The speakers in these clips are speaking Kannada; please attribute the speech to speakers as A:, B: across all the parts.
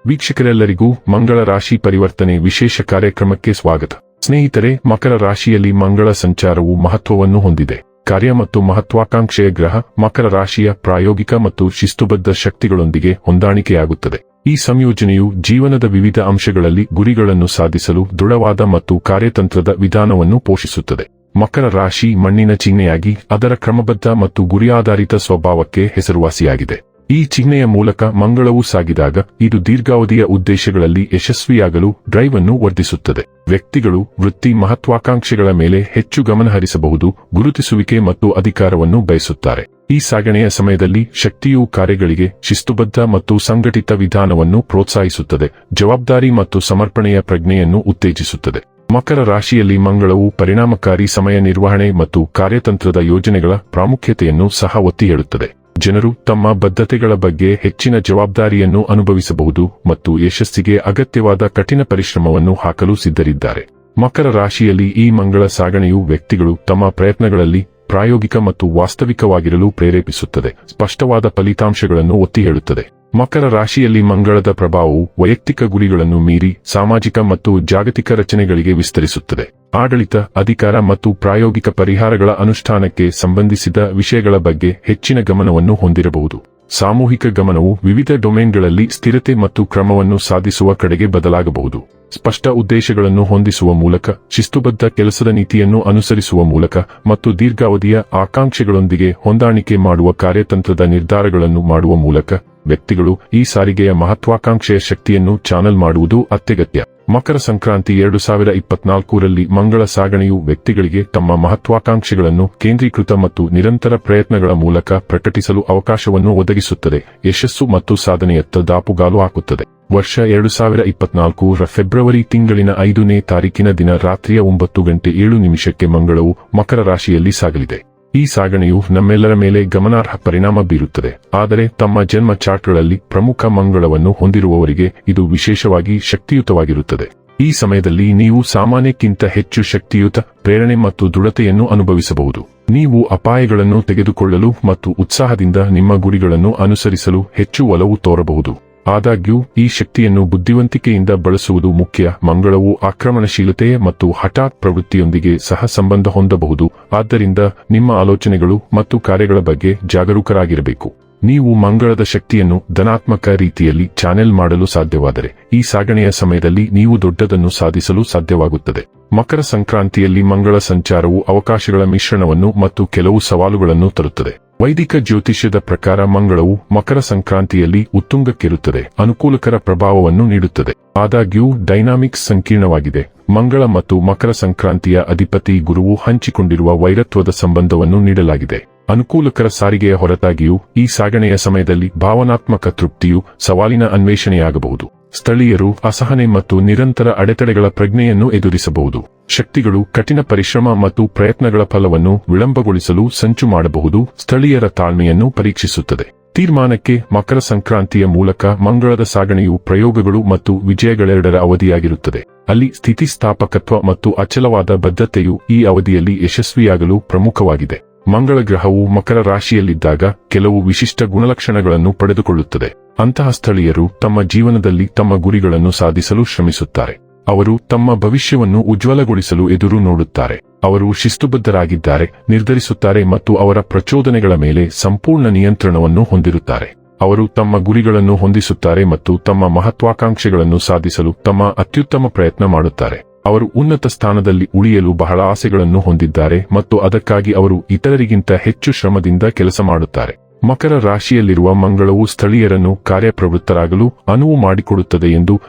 A: ವೀಕ್ಷಕರೆಲ್ಲರಿಗೂ ಮಂಗಳ ರಾಶಿ ಪರಿವರ್ತನೆ ವಿಶೇಷ ಕಾರ್ಯಕ್ರಮಕ್ಕೆ ಸ್ವಾಗತ. ಸ್ನೇಹಿತರೆ, ಮಕರ ರಾಶಿಯಲ್ಲಿ ಮಂಗಳ ಸಂಚಾರವು ಮಹತ್ವವನ್ನು ಹೊಂದಿದೆ. ಕಾರ್ಯ ಮತ್ತು ಮಹತ್ವಾಕಾಂಕ್ಷೆಯ ಗ್ರಹ ಮಕರ ರಾಶಿಯ ಪ್ರಾಯೋಗಿಕ ಮತ್ತು ಶಿಸ್ತುಬದ್ಧ ಶಕ್ತಿಗಳೊಂದಿಗೆ ಹೊಂದಾಣಿಕೆಯಾಗುತ್ತದೆ. ಈ ಸಂಯೋಜನೆಯು ಜೀವನದ ವಿವಿಧ ಅಂಶಗಳಲ್ಲಿ ಗುರಿಗಳನ್ನು ಸಾಧಿಸಲು ದೃಢವಾದ ಮತ್ತು ಕಾರ್ಯತಂತ್ರದ ವಿಧಾನವನ್ನು ಪೋಷಿಸುತ್ತದೆ. ಮಕರ ರಾಶಿ ಮಣ್ಣಿನ ಚಿಹ್ನೆಯಾಗಿ ಅದರ ಕ್ರಮಬದ್ಧ ಮತ್ತು ಗುರಿಯಾಧಾರಿತ ಸ್ವಭಾವಕ್ಕೆ ಹೆಸರುವಾಸಿಯಾಗಿದೆ. ಈ ಚಿಹ್ನೆಯ ಮೂಲಕ ಮಂಗಳವು ಸಾಗಿದಾಗ ಇದು ದೀರ್ಘಾವಧಿಯ ಉದ್ದೇಶಗಳಲ್ಲಿ ಯಶಸ್ವಿಯಾಗಲು ಡ್ರೈವ್ ಅನ್ನು ವರ್ಧಿಸುತ್ತದೆ. ವ್ಯಕ್ತಿಗಳು ವೃತ್ತಿ ಮಹತ್ವಾಕಾಂಕ್ಷೆಗಳ ಮೇಲೆ ಹೆಚ್ಚು ಗಮನಹರಿಸಬಹುದು, ಗುರುತಿಸುವಿಕೆ ಮತ್ತು ಅಧಿಕಾರವನ್ನು ಬಯಸುತ್ತಾರೆ. ಈ ಸಾಗಣೆಯ ಸಮಯದಲ್ಲಿ ಶಕ್ತಿಯು ಕಾರ್ಯಗಳಿಗೆ ಶಿಸ್ತುಬದ್ಧ ಮತ್ತು ಸಂಘಟಿತ ವಿಧಾನವನ್ನು ಪ್ರೋತ್ಸಾಹಿಸುತ್ತದೆ, ಜವಾಬ್ದಾರಿ ಮತ್ತು ಸಮರ್ಪಣೆಯ ಪ್ರಜ್ಞೆಯನ್ನು ಉತ್ತೇಜಿಸುತ್ತದೆ. ಮಕರ ರಾಶಿಯಲ್ಲಿ ಮಂಗಳವು ಪರಿಣಾಮಕಾರಿ ಸಮಯ ನಿರ್ವಹಣೆ ಮತ್ತು ಕಾರ್ಯತಂತ್ರದ ಯೋಜನೆಗಳ ಪ್ರಾಮುಖ್ಯತೆಯನ್ನು ಸಹ ಒತ್ತಿ ಹೇಳುತ್ತದೆ. ಜನರು ತಮ್ಮ ಬದ್ಧತೆಗಳ ಬಗ್ಗೆ ಹೆಚ್ಚಿನ ಜವಾಬ್ದಾರಿಯನ್ನು ಅನುಭವಿಸಬಹುದು ಮತ್ತು ಯಶಸ್ಸಿಗೆ ಅಗತ್ಯವಾದ ಕಠಿಣ ಪರಿಶ್ರಮವನ್ನು ಹಾಕಲು ಸಿದ್ಧರಿದ್ದಾರೆ. ಮಕರ ರಾಶಿಯಲ್ಲಿ ಈ ಮಂಗಳ ಸಾಗಣೆಯು ವ್ಯಕ್ತಿಗಳು ತಮ್ಮ ಪ್ರಯತ್ನಗಳಲ್ಲಿ ಪ್ರಾಯೋಗಿಕ ಮತ್ತು ವಾಸ್ತವಿಕವಾಗಿರಲು ಪ್ರೇರೇಪಿಸುತ್ತದೆ, ಸ್ಪಷ್ಟವಾದ ಫಲಿತಾಂಶಗಳನ್ನು ಒತ್ತಿ ಹೇಳುತ್ತದೆ. ಮಕರ ರಾಶಿಯಲ್ಲಿ ಮಂಗಳದ ಪ್ರಭಾವವು ವೈಯಕ್ತಿಕ ಗುರಿಗಳನ್ನು ಮೀರಿ ಸಾಮಾಜಿಕ ಮತ್ತು ಜಾಗತಿಕ ರಚನೆಗಳಿಗೆ ವಿಸ್ತರಿಸುತ್ತದೆ. ಆಡಳಿತ, ಅಧಿಕಾರ ಮತ್ತು ಪ್ರಾಯೋಗಿಕ ಪರಿಹಾರಗಳ ಅನುಷ್ಠಾನಕ್ಕೆ ಸಂಬಂಧಿಸಿದ ವಿಷಯಗಳ ಬಗ್ಗೆ ಹೆಚ್ಚಿನ ಗಮನವನ್ನು ಹೊಂದಿರಬಹುದು. ಸಾಮೂಹಿಕ ಗಮನವು ವಿವಿಧ ಡೊಮೇನ್ಗಳಲ್ಲಿ ಸ್ಥಿರತೆ ಮತ್ತು ಕ್ರಮವನ್ನು ಸಾಧಿಸುವ ಕಡೆಗೆ ಬದಲಾಗಬಹುದು. ಸ್ಪಷ್ಟ ಉದ್ದೇಶಗಳನ್ನು ಹೊಂದಿಸುವ ಮೂಲಕ, ಶಿಸ್ತುಬದ್ಧ ಕೆಲಸದ ನೀತಿಯನ್ನು ಅನುಸರಿಸುವ ಮೂಲಕ ಮತ್ತು ದೀರ್ಘಾವಧಿಯ ಆಕಾಂಕ್ಷೆಗಳೊಂದಿಗೆ ಹೊಂದಾಣಿಕೆ ಮಾಡುವ ಕಾರ್ಯತಂತ್ರದ ನಿರ್ಧಾರಗಳನ್ನು ಮಾಡುವ ಮೂಲಕ ವ್ಯಕ್ತಿಗಳು ಈ ಸಾರಿಗೆಯ ಮಹತ್ವಾಕಾಂಕ್ಷೆಯ ಶಕ್ತಿಯನ್ನು ಚಾನಲ್ ಮಾಡುವುದು ಅತ್ಯಗತ್ಯ. ಮಕರ ಸಂಕ್ರಾಂತಿ 2024ರಲ್ಲಿ ಮಂಗಳ ಸಾಗಣೆಯು ವ್ಯಕ್ತಿಗಳಿಗೆ ತಮ್ಮ ಮಹತ್ವಾಕಾಂಕ್ಷೆಗಳನ್ನು ಕೇಂದ್ರೀಕೃತ ಮತ್ತು ನಿರಂತರ ಪ್ರಯತ್ನಗಳ ಮೂಲಕ ಪ್ರಕಟಿಸಲು ಅವಕಾಶವನ್ನು ಒದಗಿಸುತ್ತದೆ, ಯಶಸ್ಸು ಮತ್ತು ಸಾಧನೆಯತ್ತ ದಾಪುಗಾಲು ಹಾಕುತ್ತದೆ. ವರ್ಷ 2024ರ ಫೆಬ್ರವರಿ ತಿಂಗಳಿನ 5ನೇ ತಾರೀಕಿನ ದಿನ ರಾತ್ರಿಯ 9:07 ಮಂಗಳವು ಮಕರ ರಾಶಿಯಲ್ಲಿ ಸಾಗಲಿದೆ. ಈ ಸಾಗಣೆಯು ನಮ್ಮೆಲ್ಲರ ಮೇಲೆ ಗಮನಾರ್ಹ ಪರಿಣಾಮ ಬೀರುತ್ತದೆ, ಆದರೆ ತಮ್ಮ ಜನ್ಮ ಚಾರ್ಟ್ಗಳಲ್ಲಿ ಪ್ರಮುಖ ಮಂಗಳವನ್ನು ಹೊಂದಿರುವವರಿಗೆ ಇದು ವಿಶೇಷವಾಗಿ ಶಕ್ತಿಯುತವಾಗಿರುತ್ತದೆ. ಈ ಸಮಯದಲ್ಲಿ ನೀವು ಸಾಮಾನ್ಯಕ್ಕಿಂತ ಹೆಚ್ಚು ಶಕ್ತಿಯುತ ಪ್ರೇರಣೆ ಮತ್ತು ದೃಢತೆಯನ್ನು ಅನುಭವಿಸಬಹುದು. ನೀವು ಅಪಾಯಗಳನ್ನು ತೆಗೆದುಕೊಳ್ಳಲು ಮತ್ತು ಉತ್ಸಾಹದಿಂದ ನಿಮ್ಮ ಗುರಿಗಳನ್ನು ಅನುಸರಿಸಲು ಹೆಚ್ಚು ಒಲವು ತೋರಬಹುದು. ಆದಾಗ್ಯೂ ಈ ಶಕ್ತಿಯನ್ನು ಬುದ್ಧಿವಂತಿಕೆಯಿಂದ ಬಳಸುವುದು ಮುಖ್ಯ. ಮಂಗಳವು ಆಕ್ರಮಣಶೀಲತೆ ಮತ್ತು ಹಠಾತ್ ಪ್ರವೃತ್ತಿಯೊಂದಿಗೆ ಸಹ ಸಂಬಂಧ ಹೊಂದಬಹುದು, ಆದ್ದರಿಂದ ನಿಮ್ಮ ಆಲೋಚನೆಗಳು ಮತ್ತು ಕಾರ್ಯಗಳ ಬಗ್ಗೆ ಜಾಗರೂಕರಾಗಿರಬೇಕು. ನೀವು ಮಂಗಳದ ಶಕ್ತಿಯನ್ನು ಧನಾತ್ಮಕ ರೀತಿಯಲ್ಲಿ ಚಾನೆಲ್ ಮಾಡಲು ಸಾಧ್ಯವಾದರೆ ಈ ಸಾಗಣೆಯ ಸಮಯದಲ್ಲಿ ನೀವು ದೊಡ್ಡದನ್ನು ಸಾಧಿಸಲು ಸಾಧ್ಯವಾಗುತ್ತದೆ. ಮಕರ ಸಂಕ್ರಾಂತಿಯಲ್ಲಿ ಮಂಗಳ ಸಂಚಾರವು ಅವಕಾಶಗಳ ಮಿಶ್ರಣವನ್ನು ಮತ್ತು ಕೆಲವು ಸವಾಲುಗಳನ್ನು ತರುತ್ತದೆ. ವೈದಿಕ ಜ್ಯೋತಿಷ್ಯದ ಪ್ರಕಾರ ಮಂಗಳವು ಮಕರ ಸಂಕ್ರಾಂತಿಯಲ್ಲಿ ಉತ್ತುಂಗಕ್ಕಿರುತ್ತದೆ, ಅನುಕೂಲಕರ ಪ್ರಭಾವವನ್ನು ನೀಡುತ್ತದೆ. ಆದಾಗ್ಯೂ ಡೈನಾಮಿಕ್ಸ್ ಸಂಕೀರ್ಣವಾಗಿದೆ. ಮಂಗಳ ಮತ್ತು ಮಕರ ಸಂಕ್ರಾಂತಿಯ ಅಧಿಪತಿ ಗುರುವು ಹಂಚಿಕೊಂಡಿರುವ ವೈರತ್ವದ ಸಂಬಂಧವನ್ನು ನೀಡಲಾಗಿದೆ. ಅನುಕೂಲಕರ ಸಾರಿಗೆಯ ಹೊರತಾಗಿಯೂ ಈ ಸಾಗಣೆಯ ಸಮಯದಲ್ಲಿ ಭಾವನಾತ್ಮಕ ತೃಪ್ತಿಯು ಸವಾಲಿನ ಅನ್ವೇಷಣೆಯಾಗಬಹುದು. ಸ್ಥಳೀಯರು ಅಸಹನೆ ಮತ್ತು ನಿರಂತರ ಅಡೆತಡೆಗಳ ಪ್ರಜ್ಞೆಯನ್ನು ಎದುರಿಸಬಹುದು. ಶಕ್ತಿಗಳು ಕಠಿಣ ಪರಿಶ್ರಮ ಮತ್ತು ಪ್ರಯತ್ನಗಳ ಫಲವನ್ನು ವಿಳಂಬಗೊಳಿಸಲು ಸಂಚು ಮಾಡಬಹುದು. ಸ್ಥಳೀಯರ ತಾಳ್ಮೆಯನ್ನು ಪರೀಕ್ಷಿಸುತ್ತದೆ. ತೀರ್ಮಾನಕ್ಕೆ ಮಕರ ಸಂಕ್ರಾಂತಿಯ ಮೂಲಕ ಮಂಗಳದ ಸಾಗಣೆಯು ಪ್ರಯೋಗಗಳು ಮತ್ತು ವಿಜಯಗಳೆರಡರ ಅವಧಿಯಾಗಿರುತ್ತದೆ. ಅಲ್ಲಿ ಸ್ಥಿತಿಸ್ಥಾಪಕತ್ವ ಮತ್ತು ಅಚಲವಾದ ಬದ್ಧತೆಯು ಈ ಅವಧಿಯಲ್ಲಿ ಯಶಸ್ವಿಯಾಗಲು ಪ್ರಮುಖವಾಗಿದೆ. ಮಂಗಳ ಗ್ರಹವು ಮಕರ ರಾಶಿಯಲ್ಲಿದ್ದಾಗ ಕೆಲವು ವಿಶಿಷ್ಟ ಗುಣಲಕ್ಷಣಗಳನ್ನು ಪಡೆದುಕೊಳ್ಳುತ್ತದೆ. ಅಂತಹ ಸ್ಥಳೀಯರು ತಮ್ಮ ಜೀವನದಲ್ಲಿ ತಮ್ಮ ಗುರಿಗಳನ್ನು ಸಾಧಿಸಲು ಶ್ರಮಿಸುತ್ತಾರೆ. ಅವರು ತಮ್ಮ ಭವಿಷ್ಯವನ್ನು ಉಜ್ವಲಗೊಳಿಸಲು ಎದುರು ನೋಡುತ್ತಾರೆ. ಅವರು ಶಿಸ್ತುಬದ್ಧರಾಗಿದ್ದಾರೆ, ನಿರ್ಧರಿಸುತ್ತಾರೆ ಮತ್ತು ಅವರ ಪ್ರಚೋದನೆಗಳ ಮೇಲೆ ಸಂಪೂರ್ಣ ನಿಯಂತ್ರಣವನ್ನು ಹೊಂದಿರುತ್ತಾರೆ. ಅವರು ತಮ್ಮ ಗುರಿಗಳನ್ನು ಹೊಂದಿಸುತ್ತಾರೆ ಮತ್ತು ತಮ್ಮ ಮಹತ್ವಾಕಾಂಕ್ಷೆಗಳನ್ನು ಸಾಧಿಸಲು ತಮ್ಮ ಅತ್ಯುತ್ತಮ ಪ್ರಯತ್ನ ಮಾಡುತ್ತಾರೆ. ಅವರು ಉನ್ನತ ಸ್ಥಾನದಲ್ಲಿ ಉಳಿಯಲು ಬಹಳ ಆಸೆಗಳನ್ನು ಹೊಂದಿದ್ದಾರೆ ಮತ್ತು ಅದಕ್ಕಾಗಿ ಅವರು ಇತರರಿಗಿಂತ ಹೆಚ್ಚು ಶ್ರಮದಿಂದ ಕೆಲಸ ಮಾಡುತ್ತಾರೆ. ಮಕರ ರಾಶಿಯಲ್ಲಿರುವ ಮಂಗಳವು ಸ್ಥಳೀಯರನ್ನು ಕಾರ್ಯಪ್ರವೃತ್ತರಾಗಲು ಅನುವು ಮಾಡಿಕೊಡುತ್ತದೆ ಎಂದು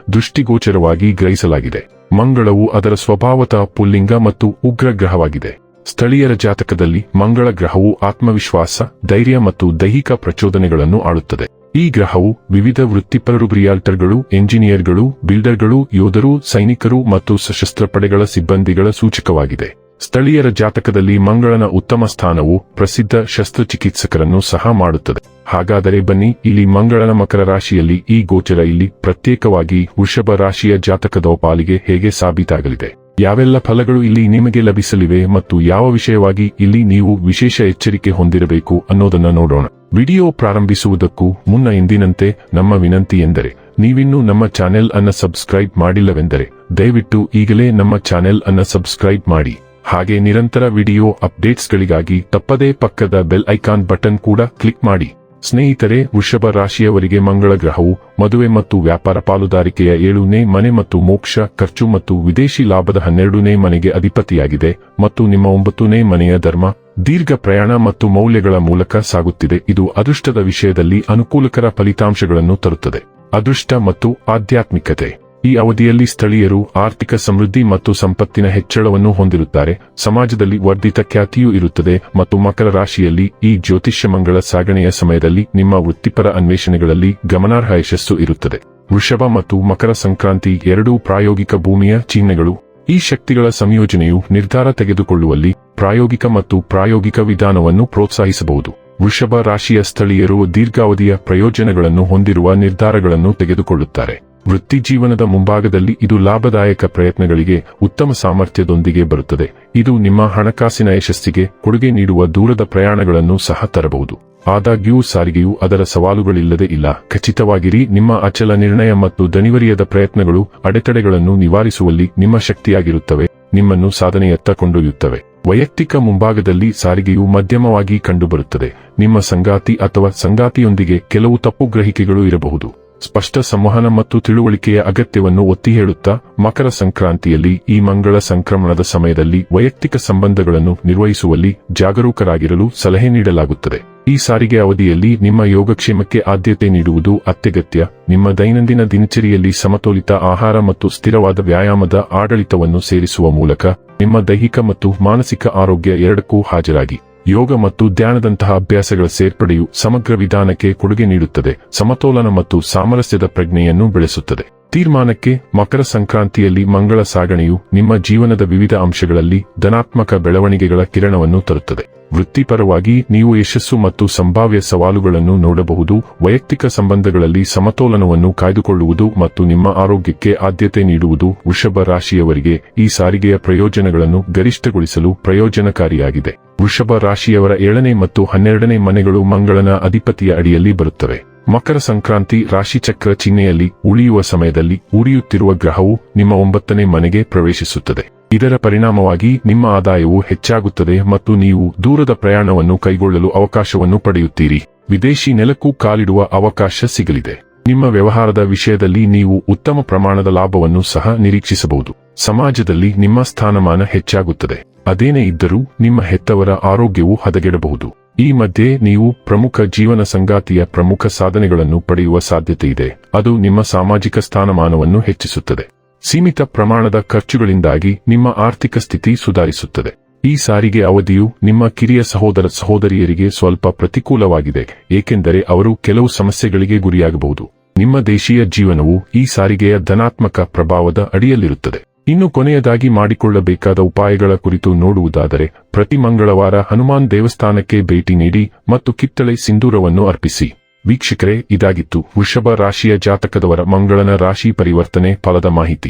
A: ದೃಷ್ಟಿಗೋಚರವಾಗಿ ಗ್ರಹಿಸಲಾಗಿದೆ. ಮಂಗಳವು ಅದರ ಸ್ವಭಾವತಃ ಪುಲ್ಲಿಂಗ ಮತ್ತು ಉಗ್ರ ಗ್ರಹವಾಗಿದೆ. ಸ್ಥಳೀಯರ ಜಾತಕದಲ್ಲಿ ಮಂಗಳ ಗ್ರಹವು ಆತ್ಮವಿಶ್ವಾಸ, ಧೈರ್ಯ ಮತ್ತು ದೈಹಿಕ ಪ್ರಚೋದನೆಗಳನ್ನು ಆಳುತ್ತದೆ. ಈ ಗ್ರಹವು ವಿವಿಧ ವೃತ್ತಿಪರರು, ರಿಯಾಲ್ಟರ್ಗಳು, ಎಂಜಿನಿಯರ್ಗಳು, ಬಿಲ್ಡರ್ಗಳು, ಯೋಧರು, ಸೈನಿಕರು ಮತ್ತು ಸಶಸ್ತ್ರ ಪಡೆಗಳ ಸಿಬ್ಬಂದಿಗಳ ಸೂಚಕವಾಗಿದೆ. ಸ್ಥಳೀಯರ ಜಾತಕದಲ್ಲಿ ಮಂಗಳನ ಉತ್ತಮ ಸ್ಥಾನವು ಪ್ರಸಿದ್ಧ ಶಸ್ತ್ರಚಿಕಿತ್ಸಕರನ್ನು ಸಹ ಮಾಡುತ್ತದೆ. ಹಾಗಾದರೆ ಬನ್ನಿ, ಇಲ್ಲಿ ಮಂಗಳನ ಮಕರ ರಾಶಿಯಲ್ಲಿ ಈ ಗೋಚರ ಇಲ್ಲಿ ಪ್ರತ್ಯೇಕವಾಗಿ ವೃಷಭ ರಾಶಿಯ ಜಾತಕದ ಪಾಲಿಗೆ ಹೇಗೆ ಸಾಬೀತಾಗಲಿದೆ, ಯಾವೆಲ್ಲ ಫಲಗಳು ಇಲ್ಲಿ ನಿಮಗೆ ಲಭಿಸಲಿವೆ ಮತ್ತು ಯಾವ ವಿಷಯವಾಗಿ ಇಲ್ಲಿ ನೀವು ವಿಶೇಷ ಎಚ್ಚರಿಕೆ ಹೊಂದಿರಬೇಕು ಅನ್ನೋದನ್ನ ನೋಡೋಣ. ವಿಡಿಯೋ ಪ್ರಾರಂಭಿಸುವುದಕ್ಕೂ ಮುನ್ನ ಎಂದಿನಂತೆ ನಮ್ಮ ವಿನಂತಿ ಎಂದರೆ ನೀವಿನ್ನೂ ನಮ್ಮ ಚಾನೆಲ್ ಅನ್ನ ಸಬ್ಸ್ಕ್ರೈಬ್ ಮಾಡಿಲ್ಲವೆಂದರೆ ದಯವಿಟ್ಟು ಈಗಲೇ ನಮ್ಮ ಚಾನೆಲ್ ಅನ್ನ ಸಬ್ಸ್ಕ್ರೈಬ್ ಮಾಡಿ. ಹಾಗೆ ನಿರಂತರ ವಿಡಿಯೋ ಅಪ್ಡೇಟ್ಸ್ಗಳಿಗಾಗಿ ತಪ್ಪದೇ ಪಕ್ಕದ ಬೆಲ್ ಐಕಾನ್ ಬಟನ್ ಕೂಡ ಕ್ಲಿಕ್ ಮಾಡಿ. ಸ್ನೇಹಿತರೆ, ವೃಷಭ ರಾಶಿಯವರಿಗೆ ಮಂಗಳ ಗ್ರಹವು ಮದುವೆ ಮತ್ತು ವ್ಯಾಪಾರ ಪಾಲುದಾರಿಕೆಯ 7ನೇ ಮನೆ ಮತ್ತು ಮೋಕ್ಷ, ಖರ್ಚು ಮತ್ತು ವಿದೇಶಿ ಲಾಭದ 12ನೇ ಮನೆಗೆ ಅಧಿಪತಿಯಾಗಿದೆ ಮತ್ತು ನಿಮ್ಮ 9ನೇ ಮನೆಯ ಧರ್ಮ, ದೀರ್ಘ ಪ್ರಯಾಣ ಮತ್ತು ಮೌಲ್ಯಗಳ ಮೂಲಕ ಸಾಗುತ್ತಿದೆ. ಇದು ಅದೃಷ್ಟದ ವಿಷಯದಲ್ಲಿ ಅನುಕೂಲಕರ ಫಲಿತಾಂಶಗಳನ್ನು ತರುತ್ತದೆ. ಅದೃಷ್ಟ ಮತ್ತು ಆಧ್ಯಾತ್ಮಿಕತೆ. ಈ ಅವಧಿಯಲ್ಲಿ ಸ್ಥಳೀಯರು ಆರ್ಥಿಕ ಸಮೃದ್ಧಿ ಮತ್ತು ಸಂಪತ್ತಿನ ಹೆಚ್ಚಳವನ್ನು ಹೊಂದಿರುತ್ತಾರೆ. ಸಮಾಜದಲ್ಲಿ ವರ್ಧಿತ ಖ್ಯಾತಿಯೂ ಇರುತ್ತದೆ ಮತ್ತು ಮಕರ ರಾಶಿಯಲ್ಲಿ ಈ ಜ್ಯೋತಿಷ್ಯ ಮಂಗಳ ಸಾಗಣೆಯ ಸಮಯದಲ್ಲಿ ನಿಮ್ಮ ವೃತ್ತಿಪರ ಅನ್ವೇಷಣೆಗಳಲ್ಲಿ ಗಮನಾರ್ಹ ಯಶಸ್ಸು ಇರುತ್ತದೆ. ವೃಷಭ ಮತ್ತು ಮಕರ ಸಂಕ್ರಾಂತಿ ಎರಡೂ ಪ್ರಾಯೋಗಿಕ ಭೂಮಿಯ ಚಿಹ್ನೆಗಳು. ಈ ಶಕ್ತಿಗಳ ಸಂಯೋಜನೆಯು ನಿರ್ಧಾರ ತೆಗೆದುಕೊಳ್ಳುವಲ್ಲಿ ಪ್ರಾಯೋಗಿಕ ಮತ್ತು ಪ್ರಾಯೋಗಿಕ ವಿಧಾನವನ್ನು ಪ್ರೋತ್ಸಾಹಿಸಬಹುದು. ವೃಷಭ ರಾಶಿಯ ಸ್ಥಳೀಯರು ದೀರ್ಘಾವಧಿಯ ಪ್ರಯೋಜನಗಳನ್ನು ಹೊಂದಿರುವ ನಿರ್ಧಾರಗಳನ್ನು ತೆಗೆದುಕೊಳ್ಳುತ್ತಾರೆ. ವೃತ್ತಿ ಜೀವನದ ಮುಂಭಾಗದಲ್ಲಿ ಇದು ಲಾಭದಾಯಕ ಪ್ರಯತ್ನಗಳಿಗೆ ಉತ್ತಮ ಸಾಮರ್ಥ್ಯದೊಂದಿಗೆ ಬರುತ್ತದೆ. ಇದು ನಿಮ್ಮ ಹಣಕಾಸಿನ ಯಶಸ್ಸಿಗೆ ಕೊಡುಗೆ ನೀಡುವ ದೂರದ ಪ್ರಯಾಣಗಳನ್ನು ಸಹ ತರಬಹುದು. ಆದಾಗ್ಯೂ ಸಾರಿಗೆಯು ಅದರ ಸವಾಲುಗಳಿಲ್ಲದೆ ಇಲ್ಲ. ಖಚಿತವಾಗಿರಿ, ನಿಮ್ಮ ಅಚಲ ನಿರ್ಣಯ ಮತ್ತು ದಣಿವರಿಯದ ಪ್ರಯತ್ನಗಳು ಅಡೆತಡೆಗಳನ್ನು ನಿವಾರಿಸುವಲ್ಲಿ ನಿಮ್ಮ ಶಕ್ತಿಯಾಗಿರುತ್ತವೆ, ನಿಮ್ಮನ್ನು ಸಾಧನೆಯತ್ತ ಕೊಂಡೊಯ್ಯುತ್ತವೆ. ವೈಯಕ್ತಿಕ ಮುಂಭಾಗದಲ್ಲಿ ಸಾರಿಗೆಯು ಮಧ್ಯಮವಾಗಿ ಕಂಡುಬರುತ್ತದೆ. ನಿಮ್ಮ ಸಂಗಾತಿ ಅಥವಾ ಸಂಗಾತಿಯೊಂದಿಗೆ ಕೆಲವು ತಪ್ಪು ಗ್ರಹಿಕೆಗಳು ಇರಬಹುದು. ಸ್ಪಷ್ಟ ಸಂವಹನ ಮತ್ತು ತಿಳುವಳಿಕೆಯ ಅಗತ್ಯವನ್ನು ಒತ್ತಿ ಹೇಳುತ್ತಾ, ಮಕರ ಸಂಕ್ರಾಂತಿಯಲ್ಲಿ ಈ ಮಂಗಳ ಸಂಕ್ರಮಣದ ಸಮಯದಲ್ಲಿ ವೈಯಕ್ತಿಕ ಸಂಬಂಧಗಳನ್ನು ನಿರ್ವಹಿಸುವಲ್ಲಿ ಜಾಗರೂಕರಾಗಿರಲು ಸಲಹೆ ನೀಡಲಾಗುತ್ತದೆ. ಈ ಸಾರಿಗೆ ಅವಧಿಯಲ್ಲಿ ನಿಮ್ಮ ಯೋಗಕ್ಷೇಮಕ್ಕೆ ಆದ್ಯತೆ ನೀಡುವುದು ಅತ್ಯಗತ್ಯ. ನಿಮ್ಮ ದೈನಂದಿನ ದಿನಚರಿಯಲ್ಲಿ ಸಮತೋಲಿತ ಆಹಾರ ಮತ್ತು ಸ್ಥಿರವಾದ ವ್ಯಾಯಾಮದ ಆಡಳಿತವನ್ನು ಸೇರಿಸುವ ಮೂಲಕ ನಿಮ್ಮ ದೈಹಿಕ ಮತ್ತು ಮಾನಸಿಕ ಆರೋಗ್ಯ ಎರಡಕ್ಕೂ ಹಾಜರಾಗಿ. ಯೋಗ ಮತ್ತು ಧ್ಯಾನದಂತಹ ಅಭ್ಯಾಸಗಳ ಸೇರ್ಪಡೆಯು ಸಮಗ್ರ ವಿಧಾನಕ್ಕೆ ಕೊಡುಗೆ ನೀಡುತ್ತದೆ, ಸಮತೋಲನ ಮತ್ತು ಸಾಮರಸ್ಯದ ಪ್ರಜ್ಞೆಯನ್ನು ಬೆಳೆಸುತ್ತದೆ. ತೀರ್ಮಾನಕ್ಕೆ, ಮಕರ ಸಂಕ್ರಾಂತಿಯಲ್ಲಿ ಮಂಗಳ ಸಾಗಣೆಯು ನಿಮ್ಮ ಜೀವನದ ವಿವಿಧ ಅಂಶಗಳಲ್ಲಿ ಧನಾತ್ಮಕ ಬೆಳವಣಿಗೆಗಳ ಕಿರಣವನ್ನು ತರುತ್ತದೆ. ವೃತ್ತಿಪರವಾಗಿ ನೀವು ಯಶಸ್ಸು ಮತ್ತು ಸಂಭಾವ್ಯ ಸವಾಲುಗಳನ್ನು ನೋಡಬಹುದು. ವೈಯಕ್ತಿಕ ಸಂಬಂಧಗಳಲ್ಲಿ ಸಮತೋಲನವನ್ನು ಕಾಯ್ದುಕೊಳ್ಳುವುದು ಮತ್ತು ನಿಮ್ಮ ಆರೋಗ್ಯಕ್ಕೆ ಆದ್ಯತೆ ನೀಡುವುದು ವೃಷಭ ರಾಶಿಯವರಿಗೆ ಈ ಸಾರಿಗೆಯ ಪ್ರಯೋಜನಗಳನ್ನು ಗರಿಷ್ಠಗೊಳಿಸಲು ಪ್ರಯೋಜನಕಾರಿಯಾಗಿದೆ. ವೃಷಭ ರಾಶಿಯವರ 7ನೇ ಮತ್ತು 12ನೇ ಮನೆಗಳು ಮಂಗಳನ ಅಧಿಪತಿಯ ಅಡಿಯಲ್ಲಿ ಬರುತ್ತವೆ. ಮಕರ ಸಂಕ್ರಾಂತಿ ರಾಶಿಚಕ್ರ ಚಿಹ್ನೆಯಲ್ಲಿ ಉಳಿಯುವ ಸಮಯದಲ್ಲಿ ಉರಿಯುತ್ತಿರುವ ಗ್ರಹವು ನಿಮ್ಮ 9ನೇ ಮನೆಗೆ ಪ್ರವೇಶಿಸುತ್ತದೆ. ಇದರ ಪರಿಣಾಮವಾಗಿ ನಿಮ್ಮ ಆದಾಯವು ಹೆಚ್ಚಾಗುತ್ತದೆ ಮತ್ತು ನೀವು ದೂರದ ಪ್ರಯಾಣವನ್ನು ಕೈಗೊಳ್ಳಲು ಅವಕಾಶವನ್ನು ಪಡೆಯುತ್ತೀರಿ. ವಿದೇಶಿ ನೆಲಕ್ಕೂ ಕಾಲಿಡುವ ಅವಕಾಶ ಸಿಗಲಿದೆ. ನಿಮ್ಮ ವ್ಯವಹಾರದ ವಿಷಯದಲ್ಲಿ ನೀವು ಉತ್ತಮ ಪ್ರಮಾಣದ ಲಾಭವನ್ನು ಸಹ ನಿರೀಕ್ಷಿಸಬಹುದು. ಸಮಾಜದಲ್ಲಿ ನಿಮ್ಮ ಸ್ಥಾನಮಾನ ಹೆಚ್ಚಾಗುತ್ತದೆ. ಅದೇನೇ ಇದ್ದರೂ ನಿಮ್ಮ ಹೆತ್ತವರ ಆರೋಗ್ಯವು ಹದಗೆಡಬಹುದು. ಈ ಮಧ್ಯೆ ನೀವು ಪ್ರಮುಖ ಜೀವನ ಸಂಗಾತಿಯ ಪ್ರಮುಖ ಸಾಧನೆಗಳನ್ನು ಪಡೆಯುವ ಸಾಧ್ಯತೆಯಿದೆ. ಅದು ನಿಮ್ಮ ಸಾಮಾಜಿಕ ಸ್ಥಾನಮಾನವನ್ನು ಹೆಚ್ಚಿಸುತ್ತದೆ. ಸೀಮಿತ ಪ್ರಮಾಣದ ಖರ್ಚುಗಳಿಂದಾಗಿ ನಿಮ್ಮ ಆರ್ಥಿಕ ಸ್ಥಿತಿ ಸುಧಾರಿಸುತ್ತದೆ. ಈ ಸಾರಿಗೆ ಅವಧಿಯು ನಿಮ್ಮ ಕಿರಿಯ ಸಹೋದರ ಸಹೋದರಿಯರಿಗೆ ಸ್ವಲ್ಪ ಪ್ರತಿಕೂಲವಾಗಿದೆ, ಏಕೆಂದರೆ ಅವರು ಕೆಲವು ಸಮಸ್ಯೆಗಳಿಗೆ ಗುರಿಯಾಗಬಹುದು. ನಿಮ್ಮ ದೇಶೀಯ ಜೀವನವು ಈ ಸಾರಿಗೆಯ ಧನಾತ್ಮಕ ಪ್ರಭಾವದ ಅಡಿಯಲ್ಲಿರುತ್ತದೆ. ಇನ್ನು ಕೊನೆಯದಾಗಿ ಮಾಡಿಕೊಳ್ಳಬೇಕಾದ ಉಪಾಯಗಳ ಕುರಿತು ನೋಡುವುದಾದರೆ, ಪ್ರತಿ ಮಂಗಳವಾರ ಹನುಮಾನ್ ದೇವಸ್ಥಾನಕ್ಕೆ ಭೇಟಿ ನೀಡಿ ಮತ್ತು ಕಿತ್ತಳೆ ಸಿಂಧೂರವನ್ನು ಅರ್ಪಿಸಿ. ವೀಕ್ಷಕರೇ, ಇದಾಗಿತ್ತು ವೃಷಭ ರಾಶಿಯ ಜಾತಕದವರ ಮಂಗಳನ ರಾಶಿ ಪರಿವರ್ತನೆ ಫಲದ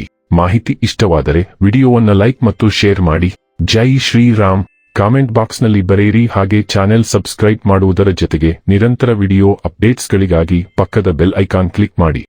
A: ಮಾಹಿತಿ ಇಷ್ಟವಾದರೆ ವಿಡಿಯೋವನ್ನು ಲೈಕ್ ಮತ್ತು ಶೇರ್ ಮಾಡಿ. ಜೈ ಶ್ರೀರಾಮ್. ಕಾಮೆಂಟ್ ಬಾಕ್ಸ್ನಲ್ಲಿ ಬರೆಯಿರಿ. ಹಾಗೆ ಚಾನೆಲ್ ಸಬ್ಸ್ಕ್ರೈಬ್ ಮಾಡುವುದರ ಜೊತೆಗೆ ನಿರಂತರ ವಿಡಿಯೋ ಅಪ್ಡೇಟ್ಸ್ಗಳಿಗಾಗಿ ಪಕ್ಕದ ಬೆಲ್ ಐಕಾನ್ ಕ್ಲಿಕ್ ಮಾಡಿ.